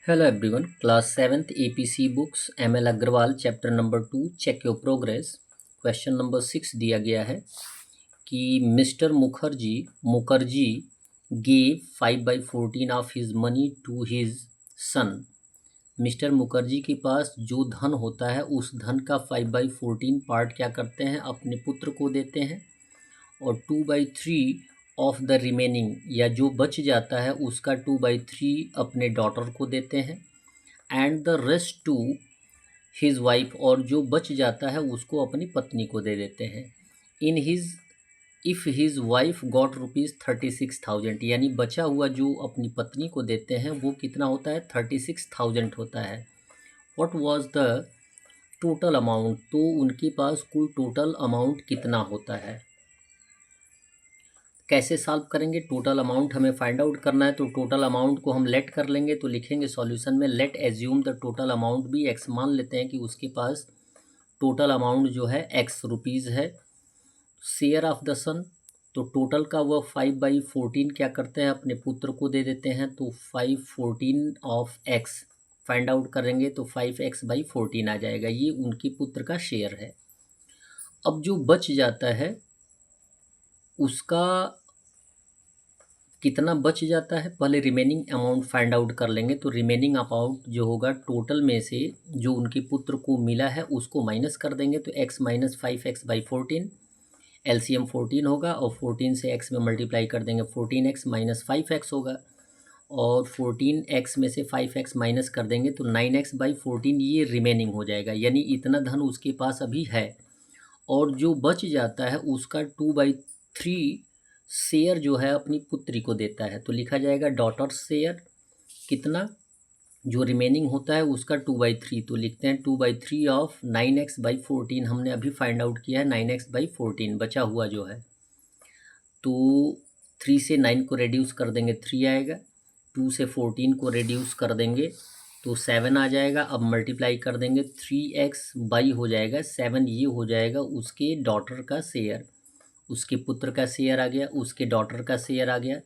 Hello everyone, class 7th APC books ML Agarwal chapter number 2 check your progress. Question number 6 दिया गया है कि mister Mukherjee gave 5/14 of his money to his son. Mister Mukherjee के पास जो धन होता है उस धन का 5/14 पार्ट क्या करते हैं, अपने पुत्र को देते हैं, और 2/3 ऑफ द रिमेनिंग या जो बच जाता है उसका 2/3 अपने डॉटर को देते हैं, and the rest to his wife, और जो बच जाता है उसको अपनी पत्नी को दे देते हैं। In his if his wife got ₹36,000, यानी बचा हुआ जो अपनी पत्नी को देते हैं वो कितना होता है, 36,000 होता है। What was the total amount, तो उनके पास कुल टोटल अमाउंट कितना होता है। कैसे सॉल्व करेंगे, टोटल अमाउंट हमें फाइंड आउट करना है, तो टोटल अमाउंट को हम लेट कर लेंगे। तो लिखेंगे सॉल्यूशन में late assume the total amount भी एक्स, मान लेते हैं कि उसके पास टोटल अमाउंट जो है एक्स रुपीज़ है। शेयर ऑफ द सन, तो टोटल का वह 5/14 क्या करते हैं, अपने पुत्र को दे देते हैं, तो 5/14 ऑफ एक्स फाइंड आउट करेंगे तो 5x/14 आ जाएगा। ये उनके पुत्र का शेयर है। अब जो बच जाता है उसका कितना बच जाता है, पहले रिमेनिंग अमाउंट फाइंड आउट कर लेंगे। तो रिमेनिंग अमाउंट जो होगा टोटल में से जो उनके पुत्र को मिला है उसको माइनस कर देंगे, तो x माइनस 5x/14, एलसीएम 14 होगा, और 14 से x में मल्टीप्लाई कर देंगे, 14x माइनस 5x होगा, और 14x में से 5x माइनस कर देंगे तो 9x/14 ये रिमेनिंग हो जाएगा। यानी इतना धन उसके पास अभी है, और जो बच जाता है उसका 2/3 शेयर जो है अपनी पुत्री को देता है। तो लिखा जाएगा डॉटर शेयर कितना, जो रिमेनिंग होता है उसका 2/3, तो लिखते हैं 2/3 ऑफ 9x/14। हमने अभी फाइंड आउट किया है 9x/14 बचा हुआ जो है, तो 3 से 9 को रेड्यूस कर देंगे 3 आएगा, 2 से 14 को रेड्यूस कर देंगे तो 7 आ जाएगा। अब मल्टीप्लाई कर देंगे 3x/ हो जाएगा 7, ये हो जाएगा उसके डॉटर का शेयर, उसके पुत्र का शेयर आ गया, उसके डॉटर का शेयर आ गया,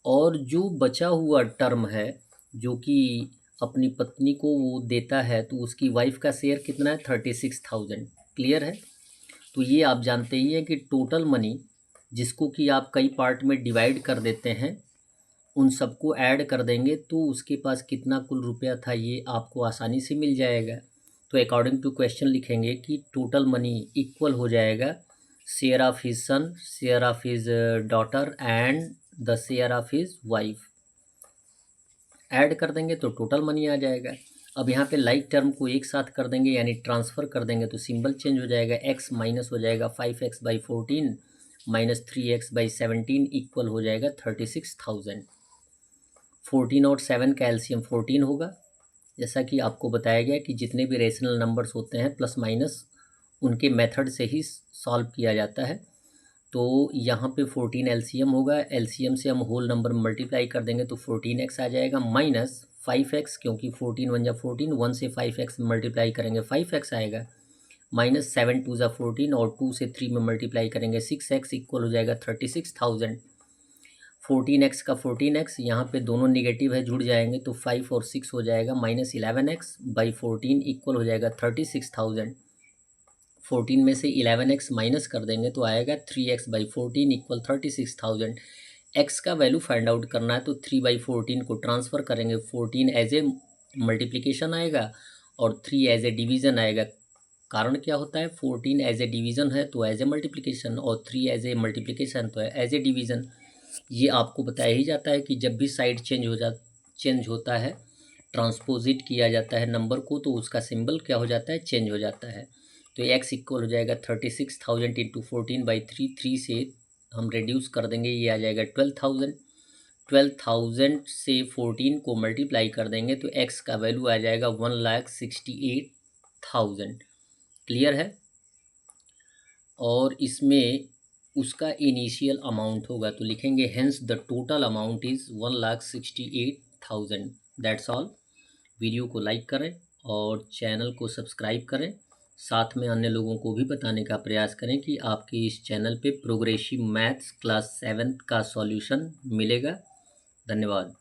और जो बचा हुआ टर्म है जो कि अपनी पत्नी को वो देता है, तो उसकी वाइफ का शेयर कितना है, 36,000। क्लियर है। तो ये आप जानते ही हैं कि टोटल मनी जिसको कि आप कई पार्ट में डिवाइड कर देते हैं, उन सबको ऐड कर देंगे तो उसके पास कितना कुल रुपया था ये आपको आसानी से मिल जाएगा। तो अकॉर्डिंग टू क्वेश्चन लिखेंगे कि टोटल मनी इक्वल हो जाएगा share of his son, share of his daughter and the share of his wife. Add कर देंगे तो टोटल मनी आ जाएगा। अब यहाँ पे लाइक टर्म को एक साथ कर देंगे यानी ट्रांसफ़र कर देंगे तो सिंबल चेंज हो जाएगा, x माइनस हो जाएगा 5x/14 माइनस 3x/17 इक्वल हो जाएगा 36,000। 14 और 7 का एलसीएम 14 होगा। जैसा कि आपको बताया गया कि जितने भी रेशनल नंबर्स होते हैं प्लस माइनस उनके मेथड से ही सॉल्व किया जाता है। तो यहाँ पे 14 एलसीएम होगा, एलसीएम से हम होल नंबर मल्टीप्लाई कर देंगे तो 14x आ जाएगा, माइनस 5x, क्योंकि 14 1 जा 14, 1 से 5x में मल्टीप्लाई करेंगे 5x आएगा, माइनस 7 2 जा 14, और 2 से 3 में मल्टीप्लाई करेंगे 6x इक्वल हो जाएगा 36,000। 14x का 14x यहाँ पे दोनों निगेटिव है जुड़ जाएंगे तो 5 और 6 हो जाएगा, माइनस 11x/14 इक्वल हो जाएगा 36,000। 14 में से 11x माइनस कर देंगे तो आएगा 3x/14 इक्वल 36,000। x का वैल्यू फाइंड आउट करना है तो 3/14 को ट्रांसफ़र करेंगे, 14 एज ए मल्टीप्लिकेशन आएगा और 3 एज ए डिवीज़न आएगा। कारण क्या होता है, 14 एज ए डिवीज़न है तो एज ए मल्टीप्लिकेशन, और 3 एज ए मल्टीप्लिकेशन तो एज ए डिवीज़न। ये आपको बताया ही जाता है कि जब भी साइड चेंज होता है, ट्रांसपोजिट किया जाता है नंबर को, तो उसका सिंबल क्या हो जाता है, चेंज हो जाता है। तो x इक्वल हो जाएगा 36,000 इंटू 14/3, 3 से हम रिड्यूस कर देंगे, ये आ जाएगा 12,000। 12,000 से 14 को मल्टीप्लाई कर देंगे तो x का वैल्यू आ जाएगा 1,68,000। क्लियर है। और इसमें उसका इनिशियल अमाउंट होगा तो लिखेंगे hence the total amount is 1,68,000। That's all. Video को लाइक करें और चैनल को सब्सक्राइब करें, साथ में अन्य लोगों को भी बताने का प्रयास करें कि आपके इस चैनल पे प्रोग्रेसिव मैथ्स क्लास 7 का सॉल्यूशन मिलेगा। धन्यवाद।